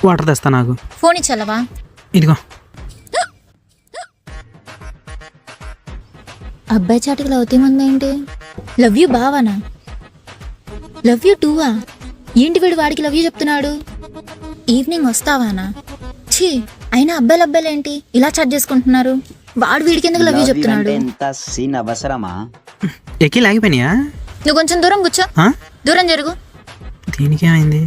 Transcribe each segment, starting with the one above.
Water తెస్తా నాకు. Phone ఇచ్చాలవా? ఇదిగో. అబ్బాయి చాటుకు లవ్ తీమంది ఏంటి? లవ్ యూ బావానా? లవ్ యూ టూవా? ఏంటి వీడు వాడికి లవ్ యూ చెప్తున్నాడు? ఈవినింగ్ వస్తావానా? ఛీ, అయినా అబ్బాయిలేంటి ఇలా చాట్ చేసుకుంటున్నారు? వాడు వీడికి ఎందుకు లవ్ యూ చెప్తున్నాడు? ఎంత సీన్ అవసరమా? ఎక్కి లాగిపోయినాయా? నువ్వు కొంచెం దూరం కూర్చో. దూరం జరుగు. దీనికి ఏమైంది?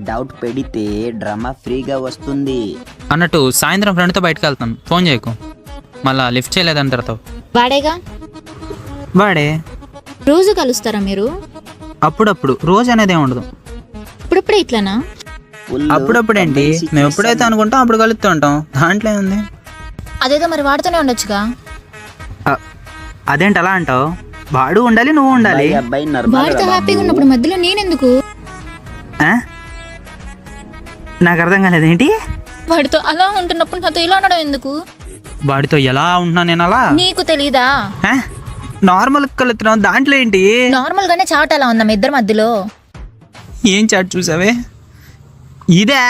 డౌట్ పెడితే డ్రామా ఫ్రీగా వస్తుంది అన్నట్టు సాయంత్రం ఫ్రెండ్తో బయటకు వెళ్తాను, ఫోన్ చేయకు. మళ్ళా లిఫ్ట్ చేయలేదంటారు. వాడేగా. వాడే. రోజు కలుస్తారా మీరు? అప్పుడప్పుడు, రోజు అనేది ఏమి ఉండదు. ఇప్పుడప్పుడే ఇట్లానా? అప్పుడప్పుడు ఏంటి, మేము ఎప్పుడైతే అనుకుంటాం అప్పుడు కలుస్తూ ఉంటాం. దాంట్లో ఏముంది? అదేదో మరి వాడుతూనే ఉండొచ్చుగా. అదేంటి అలా అంటావు? వాడు ఉండాలి, నువ్వు ఉండాలి. వాడితో హ్యాపీగా ఉన్నప్పుడు మధ్యలో నేనెందుకు? నాకు అర్థం కాలేదు. ఏంటి? వాడితో అలా ఉంటున్నప్పుడు నాతో ఇలా ఉండడం ఎందుకు? వాడితో ఎలా ఉంటున్నా నేను అలా? నీకు తెలీదా? నార్మల్ కలుస్తున్నావు, దాంట్లో ఏంటి? నార్మల్ గానే చాట్ అలా ఉందా మీ ఇద్దరి మధ్యలో? ఏం చాట్ చూసావే? ఇదే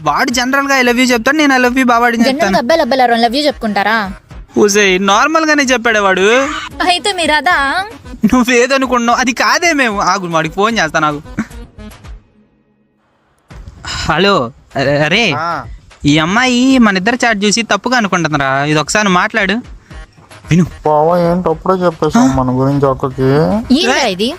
వాడు జనరల్ గా ఐ లవ్ యూ చెప్తాడు, నేను ఐ లవ్ యూ బావాడిని చెప్తాను. అబ్బాయిలు లవ్ యూ చెప్పుకుంటారా? నార్మల్ గానే చెప్పాడే వాడు. అయితే మీరు అదా? నువ్వేదనుకున్నావు అది కాదే. మేము ఆగు, వాడికి ఫోన్ చేస్తా నాకు. హలో, అరే ఈ అమ్మాయి మన ఇద్దరు చాట్ చూసి తప్పుగా అనుకుంటుందిరా. ఇది ఒకసారి మాట్లాడు, విను. బావా ఏంటి అప్పుడే చెప్పేసాం మన గురించి అక్కకి? ఏంటి ఇది?